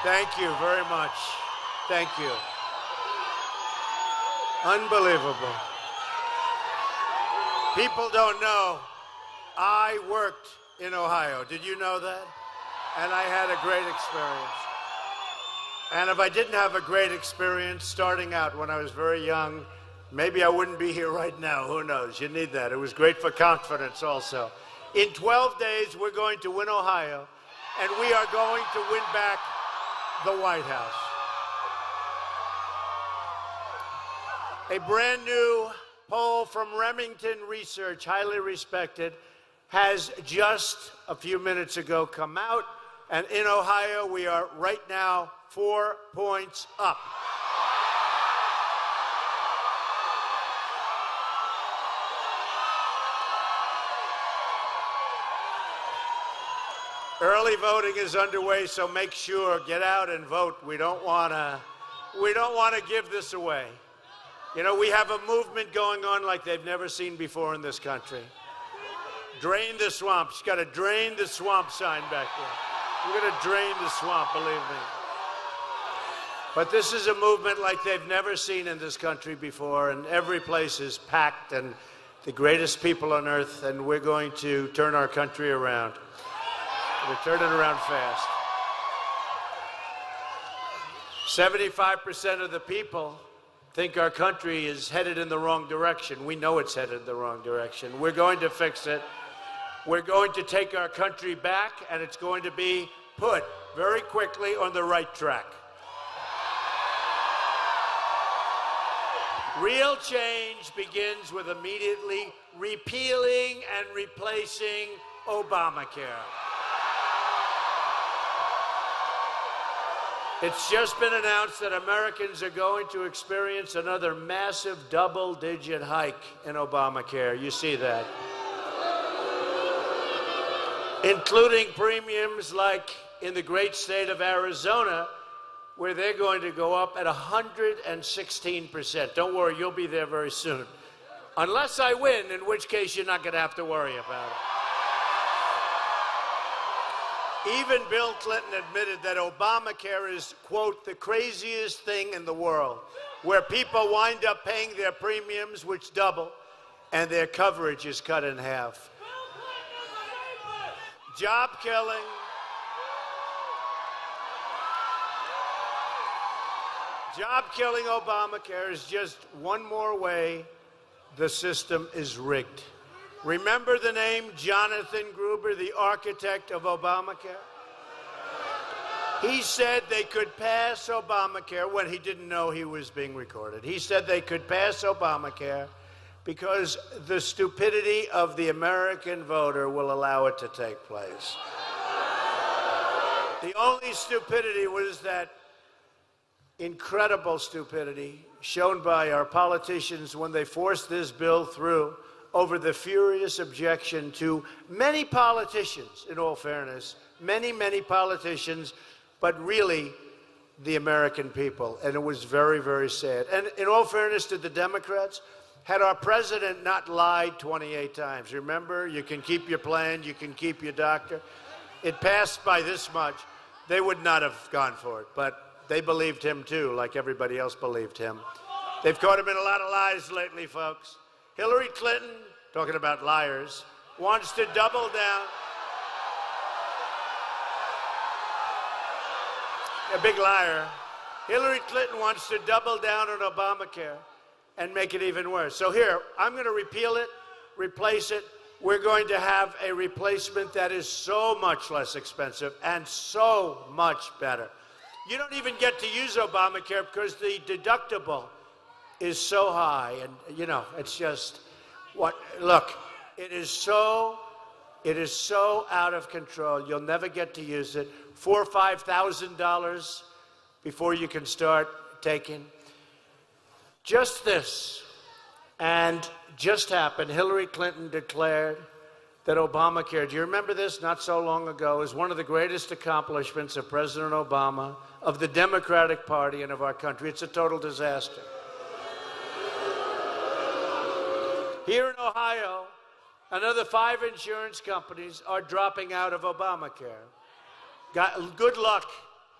Thank you very much. Thank you. Unbelievable. People don't know I worked in Ohio. Did you know that? And I had a great experience. And if I didn't have a great experience starting out when I was very young, maybe I wouldn't be here right now. Who knows? You need that. It was great for confidence also. In 12 days, we're going to win Ohio, and we are going to win back the White House. A brand new poll from Remington Research, highly respected, has just a few minutes ago come out, and in Ohio, we are right now 4 points up. Early voting is underway, so make sure, get out and vote. We don't want to give this away. You know, we have a movement going on like they've never seen before in this country. Drain the swamp. You got to drain the swamp sign back there. We're going to drain the swamp, believe me. But this is a movement like they've never seen in this country before, and every place is packed, and the greatest people on earth, and we're going to turn our country around. We're turning around fast. 75% of the people think our country is headed in the wrong direction. We know it's headed in the wrong direction. We're going to fix it. We're going to take our country back, and it's going to be put very quickly on the right track. Real change begins with immediately repealing and replacing Obamacare. It's just been announced that Americans are going to experience another massive double-digit hike in Obamacare. You see that. Including premiums like in the great state of Arizona, where they're going to go up at 116%. Don't worry, you'll be there very soon. Unless I win, in which case you're not going to have to worry about it. Even Bill Clinton admitted that Obamacare is, quote, the craziest thing in the world, where people wind up paying their premiums, which double, and their coverage is cut in half. Job killing. Job killing Obamacare is just one more way the system is rigged. Remember the name Jonathan Gruber, the architect of Obamacare? He said they could pass Obamacare when he didn't know he was being recorded. He said they could pass Obamacare because the stupidity of the American voter will allow it to take place. The only stupidity was that incredible stupidity shown by our politicians when they forced this bill through over the furious objection to many politicians, in all fairness, many politicians, but really the American people. And it was very, very sad. And in all fairness to the Democrats, had our president not lied 28 times, remember, you can keep your plan, you can keep your doctor, it passed by this much, they would not have gone for it. But they believed him too, like everybody else believed him. They've caught him in a lot of lies lately, folks. Hillary Clinton, talking about liars, wants to double down. A big liar. Hillary Clinton wants to double down on Obamacare and make it even worse. So here, I'm going to repeal it, replace it. We're going to have a replacement that is so much less expensive and so much better. You don't even get to use Obamacare because the deductible is so high, and you know, it's just look, it is so out of control. You'll never get to use it. $4,000 or $5,000 before you can start taking. Just this, and just happened, Hillary Clinton declared that Obamacare, do you remember this? Not so long ago, is one of the greatest accomplishments of President Obama, of the Democratic Party, and of our country. It's a total disaster. Here in Ohio, another 5 insurance companies are dropping out of Obamacare. Good luck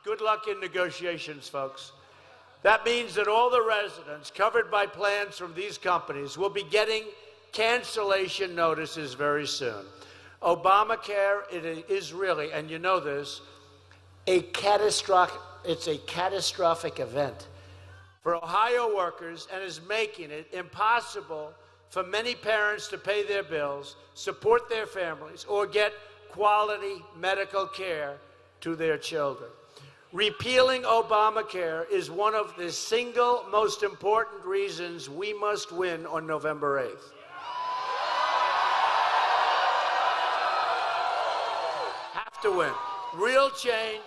Good luck in negotiations, folks. That means that all the residents covered by plans from these companies will be getting cancellation notices very soon. Obamacare, it is really, and you know this, it's a catastrophic event for Ohio workers and is making it impossible for many parents to pay their bills, support their families, or get quality medical care to their children. Repealing Obamacare is one of the single most important reasons we must win on November 8th. Have to win. Real change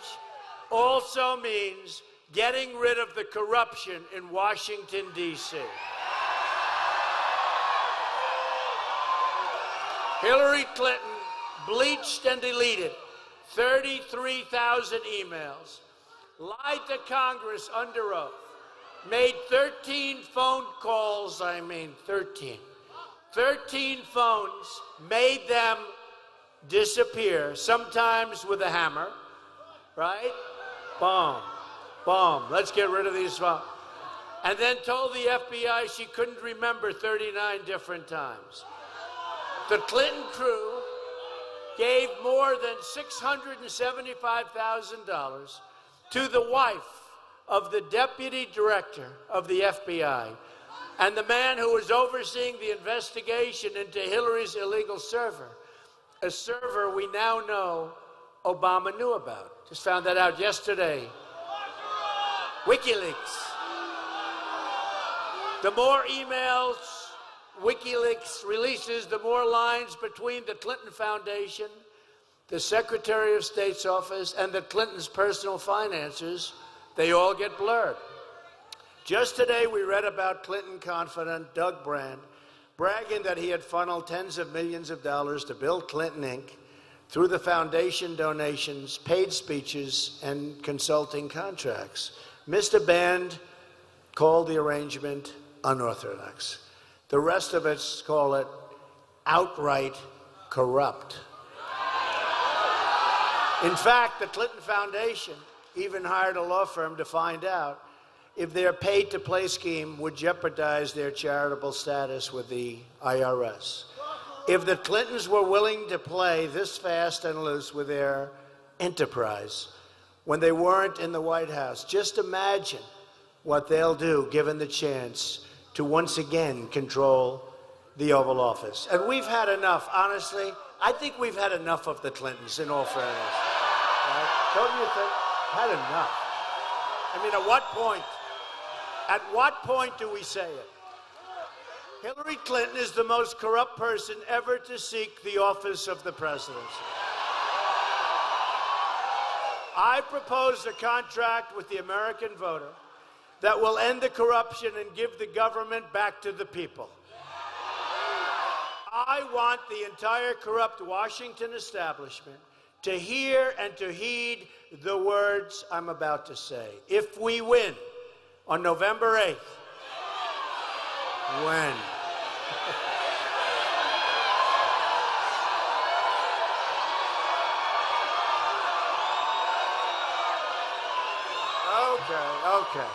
also means getting rid of the corruption in Washington, D.C. Hillary Clinton bleached and deleted 33,000 emails, lied to Congress under oath, made 13 phone calls, 13 phones, made them disappear, sometimes with a hammer, right? Bomb, bomb, let's get rid of these phones. And then told the FBI she couldn't remember 39 different times. The Clinton crew gave more than $675,000 to the wife of the deputy director of the FBI and the man who was overseeing the investigation into Hillary's illegal server, a server we now know Obama knew about. Just found that out yesterday. WikiLeaks. The more emails WikiLeaks releases, the more lines between the Clinton Foundation, the Secretary of State's office, and the Clintons' personal finances, they all get blurred. Just today, we read about Clinton confidant Doug Brand bragging that he had funneled tens of millions of dollars to Bill Clinton, Inc. through the foundation donations, paid speeches, and consulting contracts. Mr. Brand called the arrangement unorthodox. The rest of us call it outright corrupt. In fact, the Clinton Foundation even hired a law firm to find out if their paid-to-play scheme would jeopardize their charitable status with the IRS. If the Clintons were willing to play this fast and loose with their enterprise when they weren't in the White House, just imagine what they'll do given the chance to once again control the Oval Office. And we've had enough, honestly. I think we've had enough of the Clintons, in all fairness. Right? Don't you think? Had enough. I mean, at what point do we say it? Hillary Clinton is the most corrupt person ever to seek the office of the presidency. I propose a contract with the American voter that will end the corruption and give the government back to the people. I want the entire corrupt Washington establishment to hear and to heed the words I'm about to say. If we win on November 8th, when? Okay.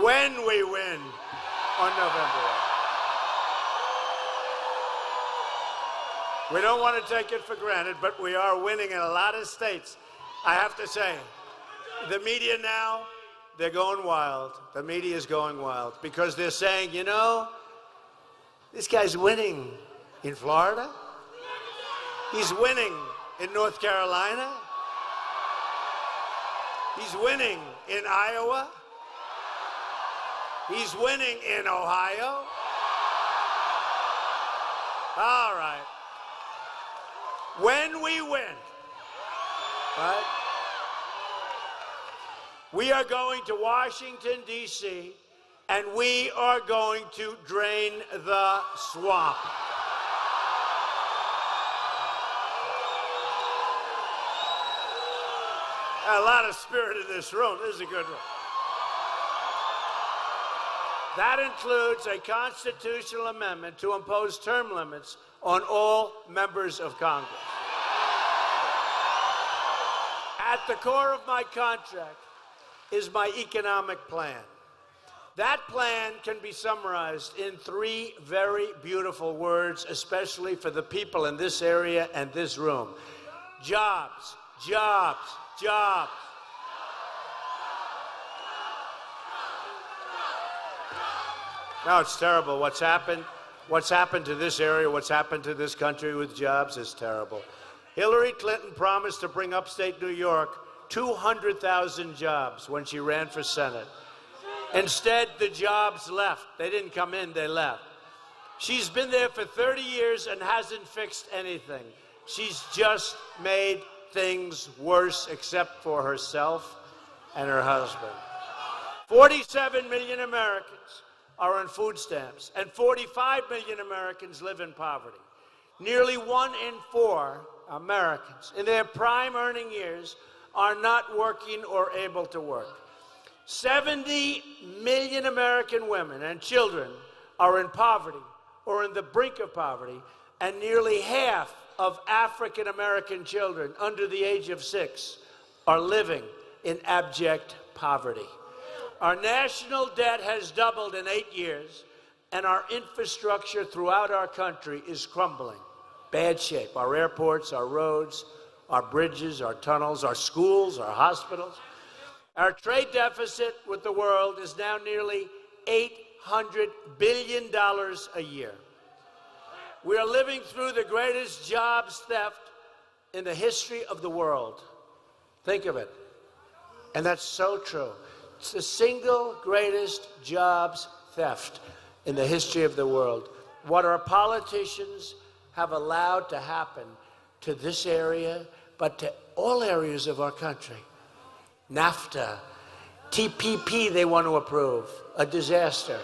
When we win on November 8th. We don't want to take it for granted, but we are winning in a lot of states. I have to say, the media now, they're going wild. The media is going wild because they're saying, you know, this guy's winning in Florida. He's winning in North Carolina. He's winning in Iowa. He's winning in Ohio. All right. When we win, right, we are going to Washington, D.C., and we are going to drain the swamp. A lot of spirit in this room. This is a good one. That includes a constitutional amendment to impose term limits on all members of Congress. At the core of my contract is my economic plan. That plan can be summarized in 3 very beautiful words, especially for the people in this area and this room. Jobs, jobs, jobs. No, it's terrible. What's happened to this area, what's happened to this country with jobs is terrible. Hillary Clinton promised to bring upstate New York 200,000 jobs when she ran for Senate. Instead, the jobs left. They didn't come in, they left. She's been there for 30 years and hasn't fixed anything. She's just made things worse except for herself and her husband. 47 million Americans are on food stamps, and 45 million Americans live in poverty. Nearly 1 in 4 Americans in their prime earning years are not working or able to work. 70 million American women and children are in poverty or on the brink of poverty, and nearly half of African American children under the age of 6 are living in abject poverty. Our national debt has doubled in 8 years, and our infrastructure throughout our country is crumbling. Bad shape. Our airports, our roads, our bridges, our tunnels, our schools, our hospitals. Our trade deficit with the world is now nearly $800 billion a year. We are living through the greatest jobs theft in the history of the world. Think of it. And that's so true. It's the single greatest jobs theft in the history of the world. What our politicians have allowed to happen to this area, but to all areas of our country. NAFTA, TPP they want to approve, a disaster.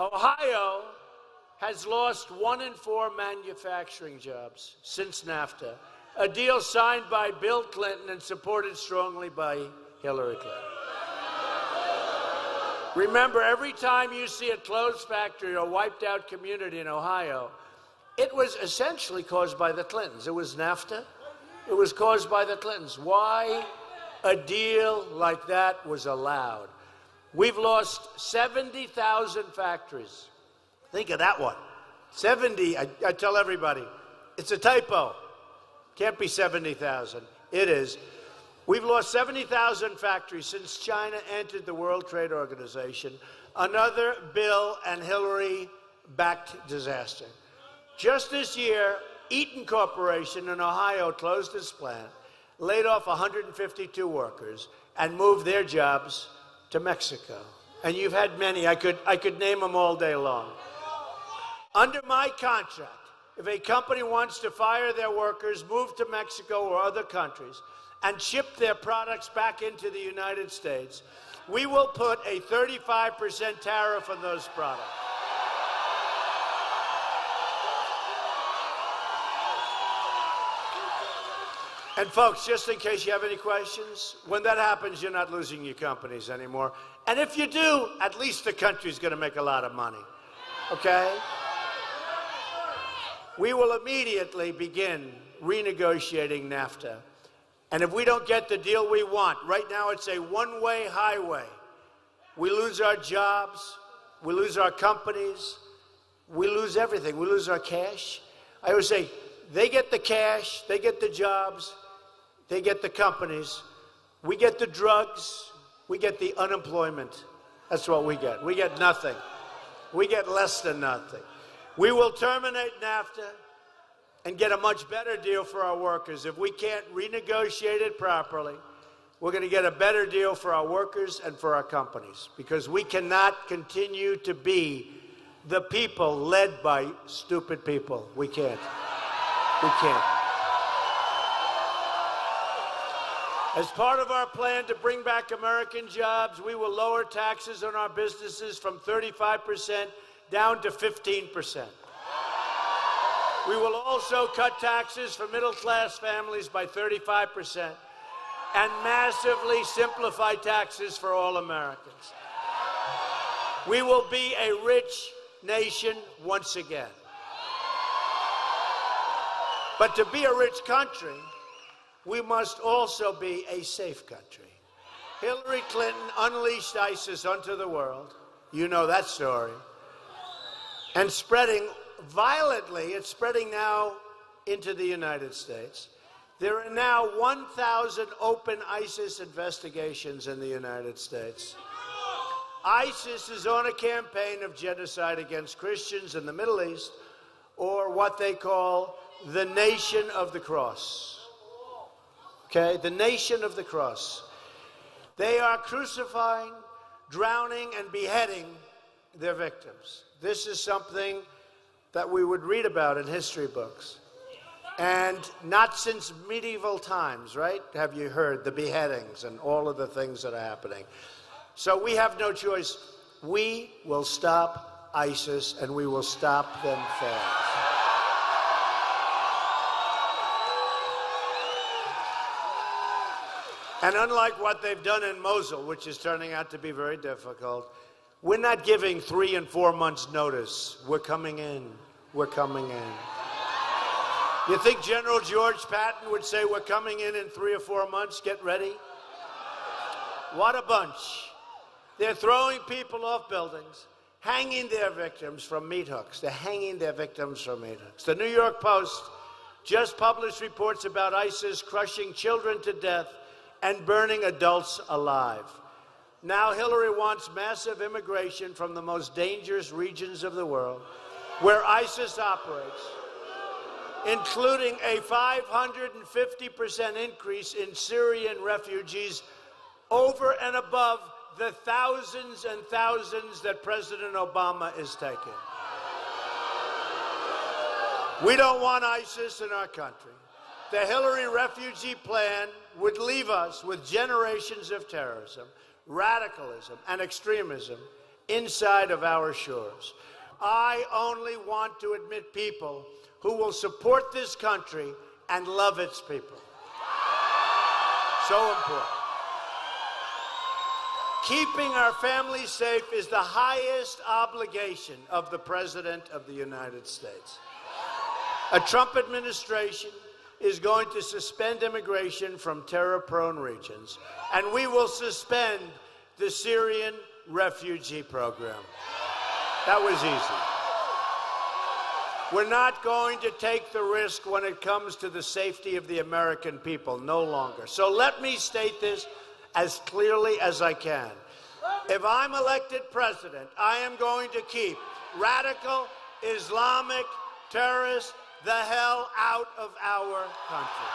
Ohio has lost 1 in 4 manufacturing jobs since NAFTA, a deal signed by Bill Clinton and supported strongly by Hillary Clinton. Remember, every time you see a closed factory or wiped out community in Ohio, it was essentially caused by the Clintons. It was NAFTA. It was caused by the Clintons. Why a deal like that was allowed? We've lost 70,000 factories. Think of that one. 70, I tell everybody, it's a typo. Can't be 70,000. It is. We've lost 70,000 factories since China entered the World Trade Organization, another Bill and Hillary-backed disaster. Just this year, Eaton Corporation in Ohio closed its plant, laid off 152 workers, and moved their jobs to Mexico. And you've had many. I could name them all day long. Under my contract, if a company wants to fire their workers, move to Mexico or other countries, and ship their products back into the United States, we will put a 35% tariff on those products. And folks, just in case you have any questions, when that happens, you're not losing your companies anymore. And if you do, at least the country's going to make a lot of money, okay? We will immediately begin renegotiating NAFTA. And if we don't get the deal we want, right now it's a one-way highway. We lose our jobs, we lose our companies, we lose everything. We lose our cash. I always say, they get the cash, they get the jobs, they get the companies, we get the drugs, we get the unemployment. That's what we get. We get nothing. We get less than nothing. We will terminate NAFTA and get a much better deal for our workers. If we can't renegotiate it properly, we're going to get a better deal for our workers and for our companies, because we cannot continue to be the people led by stupid people. We can't. We can't. As part of our plan to bring back American jobs, we will lower taxes on our businesses from 35% down to 15%. We will also cut taxes for middle-class families by 35% and massively simplify taxes for all Americans. We will be a rich nation once again. But to be a rich country, we must also be a safe country. Hillary Clinton unleashed ISIS onto the world. You know that story. And spreading violently, it's spreading now into the United States. There are now 1,000 open ISIS investigations in the United States. ISIS is on a campaign of genocide against Christians in the Middle East, or what they call the Nation of the Cross. Okay, the Nation of the Cross. They are crucifying, drowning, and beheading their victims. This is something that we would read about in history books. And not since medieval times, right? Have you heard the beheadings and all of the things that are happening? So we have no choice. We will stop ISIS, and we will stop them fast. And unlike what they've done in Mosul, which is turning out to be very difficult, we're not giving 3 and 4 months notice. We're coming in. We're coming in. You think General George Patton would say, we're coming in 3 or 4 months, get ready? What a bunch. They're throwing people off buildings, hanging their victims from meat hooks. They're hanging their victims from meat hooks. The New York Post just published reports about ISIS crushing children to death and burning adults alive. Now Hillary wants massive immigration from the most dangerous regions of the world where ISIS operates, including a 550% increase in Syrian refugees over and above the thousands and thousands that President Obama is taking. We don't want ISIS in our country. The Hillary refugee plan would leave us with generations of terrorism, radicalism, and extremism inside of our shores. I only want to admit people who will support this country and love its people. So important. Keeping our families safe is the highest obligation of the President of the United States. A Trump administration is going to suspend immigration from terror-prone regions, and we will suspend the Syrian refugee program. That was easy. We're not going to take the risk when it comes to the safety of the American people, no longer. So let me state this as clearly as I can. If I'm elected president, I am going to keep radical Islamic terrorists the hell out of our country.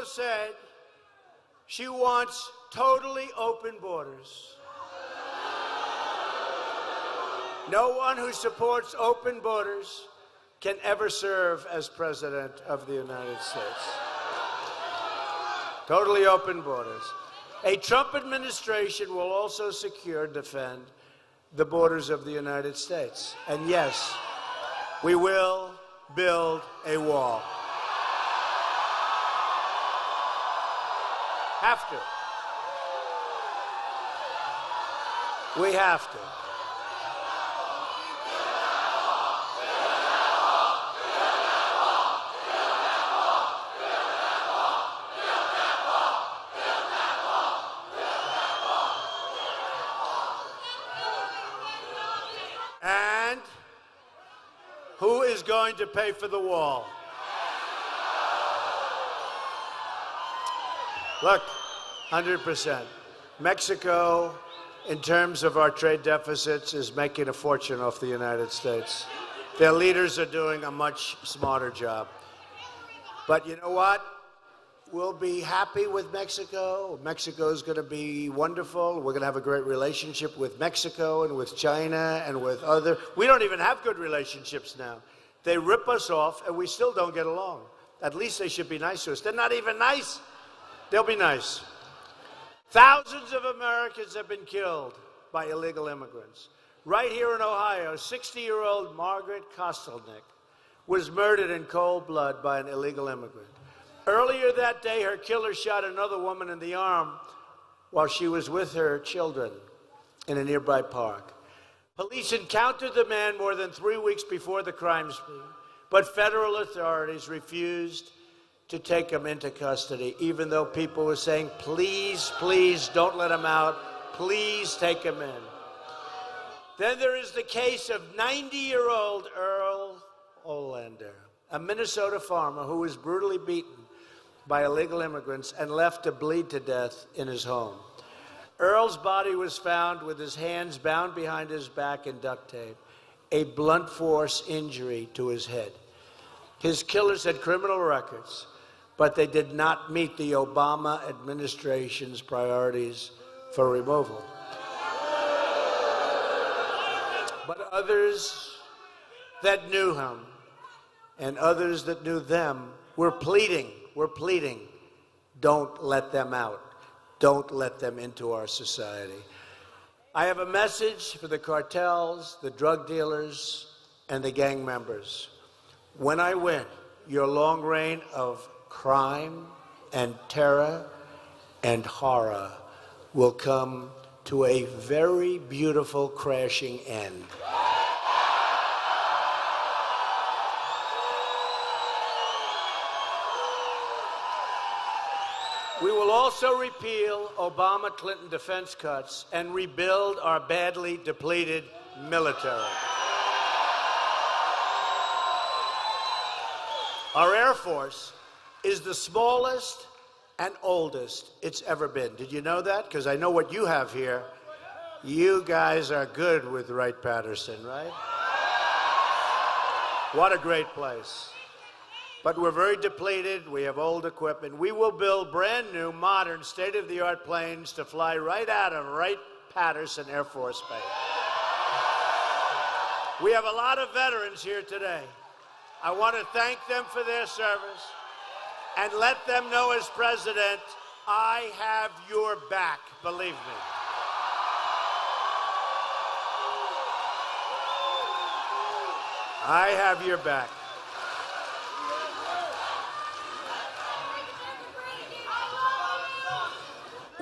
Said she wants totally open borders. No one who supports open borders can ever serve as president of the United States. Totally open borders. A Trump administration will also secure and defend the borders of the United States. And yes, we will build a wall. Have to. We have to. And who is going to pay for the wall? Look, 100%. Mexico, in terms of our trade deficits, is making a fortune off the United States. Their leaders are doing a much smarter job. But you know what? We'll be happy with Mexico. Mexico is going to be wonderful. We're going to have a great relationship with Mexico and with China and with other. We don't even have good relationships now. They rip us off, and we still don't get along. At least they should be nice to us. They're not even nice. They'll be nice. Thousands of Americans have been killed by illegal immigrants. Right here in Ohio, 60-year-old Margaret Kostelnick was murdered in cold blood by an illegal immigrant. Earlier that day, her killer shot another woman in the arm while she was with her children in a nearby park. Police encountered the man more than 3 weeks before the crime spree, but federal authorities refused to take him into custody, even though people were saying, please, please, don't let him out. Please take him in. Then there is the case of 90-year-old Earl Olander, a Minnesota farmer who was brutally beaten by illegal immigrants and left to bleed to death in his home. Earl's body was found with his hands bound behind his back in duct tape, a blunt force injury to his head. His killers had criminal records, but they did not meet the Obama administration's priorities for removal. But others that knew him and others that knew them were pleading, don't let them out. Don't let them into our society. I have a message for the cartels, the drug dealers, and the gang members. When I win, your long reign of crime and terror and horror will come to a very beautiful crashing end. We will also repeal Obama-Clinton defense cuts and rebuild our badly depleted military. Our Air Force is the smallest and oldest it's ever been. Did you know that? Because I know what you have here. You guys are good with Wright-Patterson, right? What a great place. But we're very depleted. We have old equipment. We will build brand new, modern, state-of-the-art planes to fly right out of Wright-Patterson Air Force Base. We have a lot of veterans here today. I want to thank them for their service and let them know as president, I have your back, believe me. I have your back.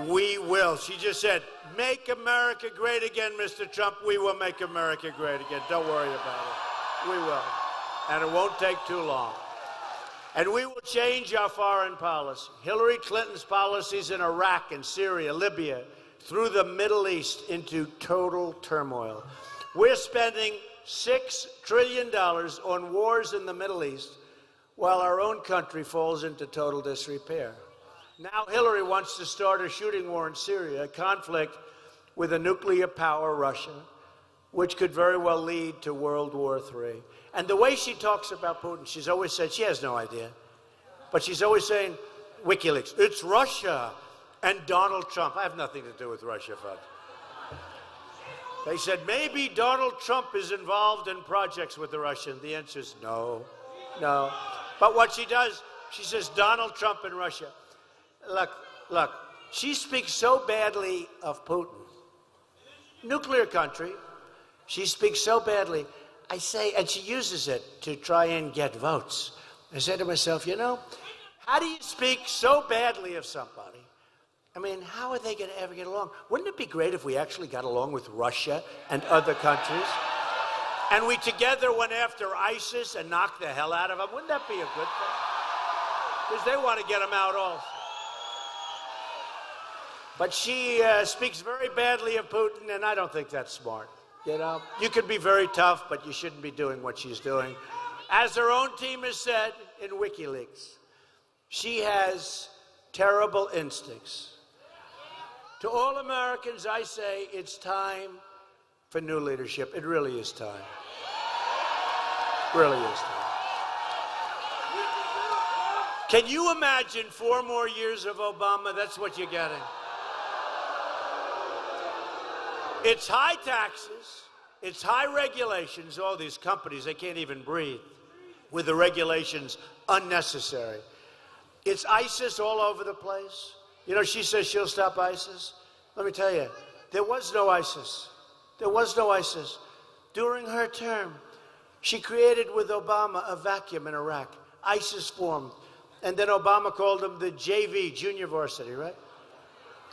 We will. She just said, make America great again, Mr. Trump. We will make America great again. Don't worry about it. We will. And it won't take too long. And we will change our foreign policy. Hillary Clinton's policies in Iraq and Syria, Libya, through the Middle East into total turmoil. We're spending $6 trillion on wars in the Middle East while our own country falls into total disrepair. Now Hillary wants to start a shooting war in Syria, a conflict with a nuclear power, Russia, which could very well lead to World War III. And the way she talks about Putin, she's always said she has no idea. But she's always saying, WikiLeaks, it's Russia and Donald Trump. I have nothing to do with Russia, folks. They said, maybe Donald Trump is involved in projects with the Russians. The answer is no, no. But what she does, she says, Donald Trump and Russia. Look, she speaks so badly of Putin. Nuclear country. She speaks so badly. I say, and she uses it to try and get votes. I said to myself, you know, how do you speak so badly of somebody? I mean, how are they going to ever get along? Wouldn't it be great if we actually got along with Russia and other countries? And we together went after ISIS and knocked the hell out of them? Wouldn't that be a good thing? Because they want to get them out also. But she speaks very badly of Putin, and I don't think that's smart. You know, you can be very tough, but you shouldn't be doing what she's doing. As her own team has said in WikiLeaks, she has terrible instincts. To all Americans, I say it's time for new leadership. It really is time. Really is time. Can you imagine 4 more years of Obama? That's what you're getting. It's high taxes, it's high regulations, all these companies, they can't even breathe. with the regulations unnecessary. It's ISIS all over the place. You know, she says she'll stop ISIS. Let me tell you, there was no ISIS. There was no ISIS. During her term, she created with Obama a vacuum in Iraq. ISIS formed. And then Obama called them the JV, junior varsity, right?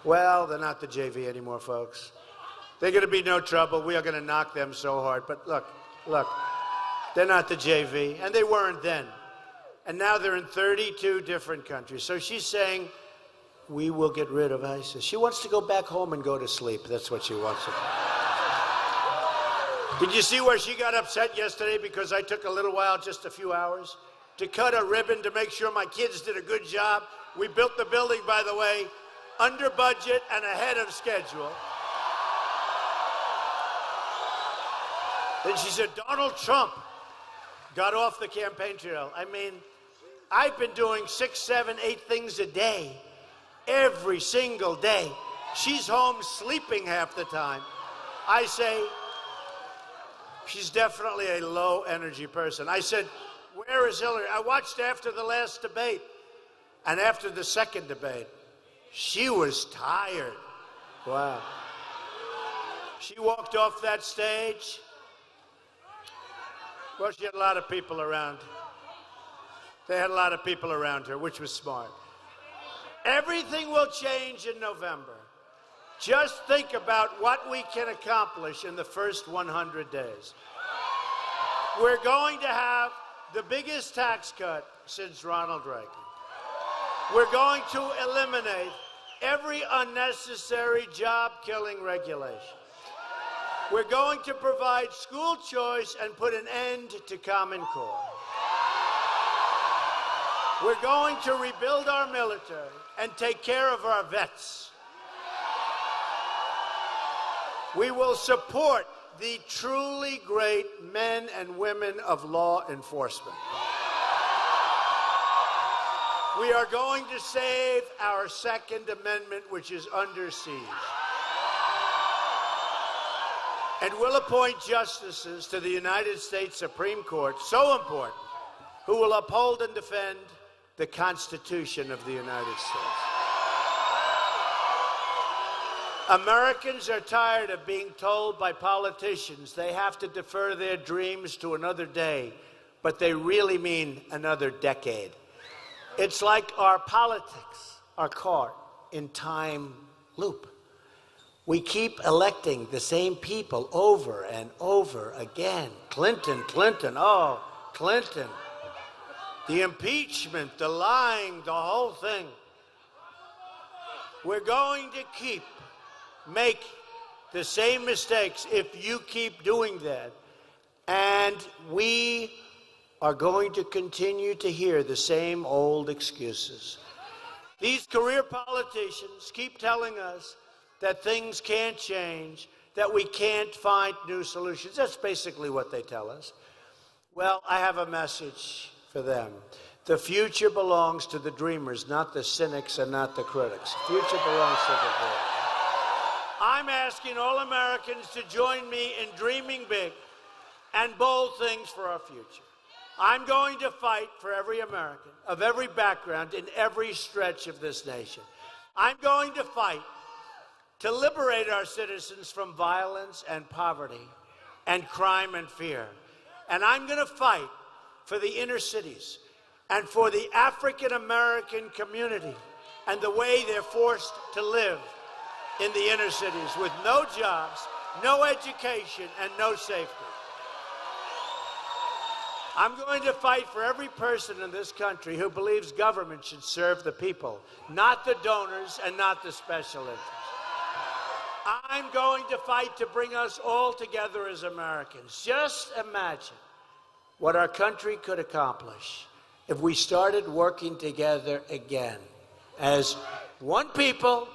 Well, they're not the JV anymore, folks. They're going to be no trouble. We are going to knock them so hard. But look, they're not the JV. And they weren't then. And now they're in 32 different countries. So she's saying, we will get rid of ISIS. She wants to go back home and go to sleep. That's what she wants to do. Did you see where she got upset yesterday because I took a little while, just a few hours, to cut a ribbon to make sure my kids did a good job? We built the building, by the way, under budget and ahead of schedule. Then she said, Donald Trump got off the campaign trail. I mean, I've been doing 6, 7, 8 things a day, every single day. She's home sleeping half the time. I say, she's definitely a low-energy person. I said, where is Hillary? I watched after the last debate and after the second debate. She was tired. Wow. She walked off that stage. Well, she had a lot of people around. They had a lot of people around her, which was smart. Everything will change in November. Just think about what we can accomplish in the first 100 days. We're going to have the biggest tax cut since Ronald Reagan. We're going to eliminate every unnecessary job-killing regulation. We're going to provide school choice and put an end to Common Core. We're going to rebuild our military and take care of our vets. We will support the truly great men and women of law enforcement. We are going to save our Second Amendment, which is under siege. And we'll appoint justices to the United States Supreme Court, so important, who will uphold and defend the Constitution of the United States. Americans are tired of being told by politicians they have to defer their dreams to another day, but they really mean another decade. It's like our politics are caught in time loop. We keep electing the same people over and over again. Clinton, oh, Clinton. The impeachment, the lying, the whole thing. We're going to make the same mistakes if you keep doing that. And we are going to continue to hear the same old excuses. These career politicians keep telling us that things can't change, that we can't find new solutions. That's basically what they tell us. Well, I have a message for them. The future belongs to the dreamers, not the cynics and not the critics. The future belongs to the dreamers. I'm asking all Americans to join me in dreaming big and bold things for our future. I'm going to fight for every American, of every background, in every stretch of this nation. I'm going to fight to liberate our citizens from violence and poverty and crime and fear. And I'm going to fight for the inner cities and for the African-American community and the way they're forced to live in the inner cities with no jobs, no education, and no safety. I'm going to fight for every person in this country who believes government should serve the people, not the donors and not the special interests. I'm going to fight to bring us all together as Americans. Just imagine what our country could accomplish if we started working together again as one people,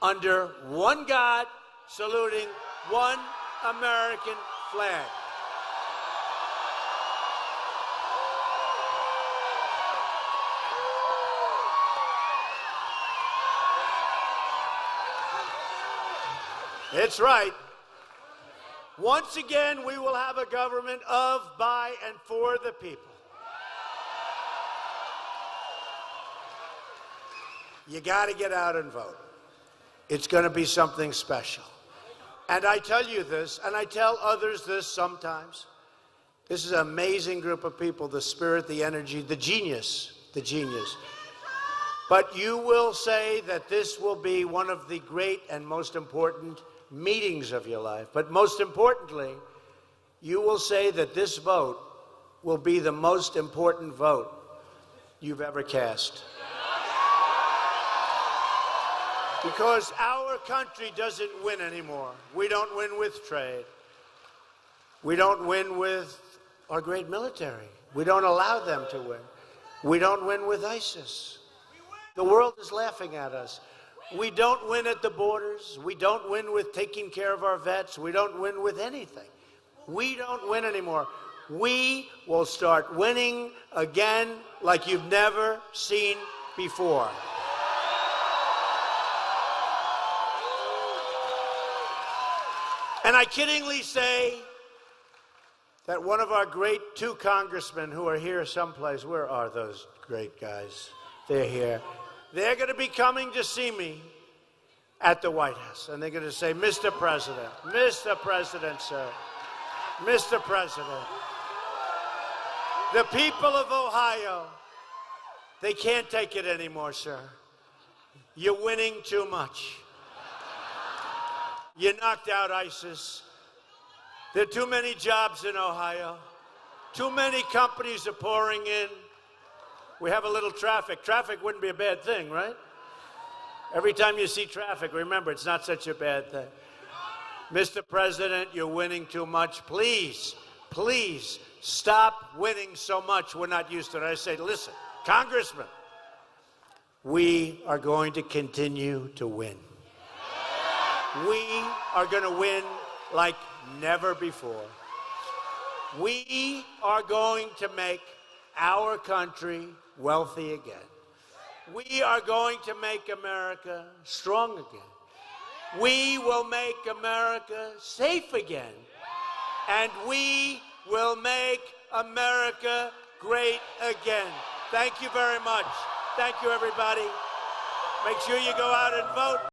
under one God, saluting one American flag. It's right. Once again, we will have a government of, by, and for the people. You got to get out and vote. It's going to be something special. And I tell you this, and I tell others this sometimes. This is an amazing group of people, the spirit, the energy, the genius, the genius. But you will say that this will be one of the great and most important meetings of your life. But most importantly, you will say that this vote will be the most important vote you've ever cast. Because our country doesn't win anymore. We don't win with trade. We don't win with our great military. We don't allow them to win. We don't win with ISIS. The world is laughing at us. We don't win at the borders. We don't win with taking care of our vets. We don't win with anything. We don't win anymore. We will start winning again like you've never seen before. And I kiddingly say that one of our great two congressmen who are here someplace, where are those great guys? They're here. They're going to be coming to see me at the White House. And they're going to say, Mr. President, sir, Mr. President, the people of Ohio, they can't take it anymore, sir. You're winning too much. You knocked out ISIS. There are too many jobs in Ohio. Too many companies are pouring in. We have a little traffic. Traffic wouldn't be a bad thing, right? Every time you see traffic, remember, it's not such a bad thing. Mr. President, you're winning too much. Please, please stop winning so much. We're not used to it. I say, listen, Congressman, we are going to continue to win. We are going to win like never before. We are going to make our country wealthy again. We are going to make America strong again. We will make America safe again. And we will make America great again. Thank you very much. Thank you, everybody. Make sure you go out and vote.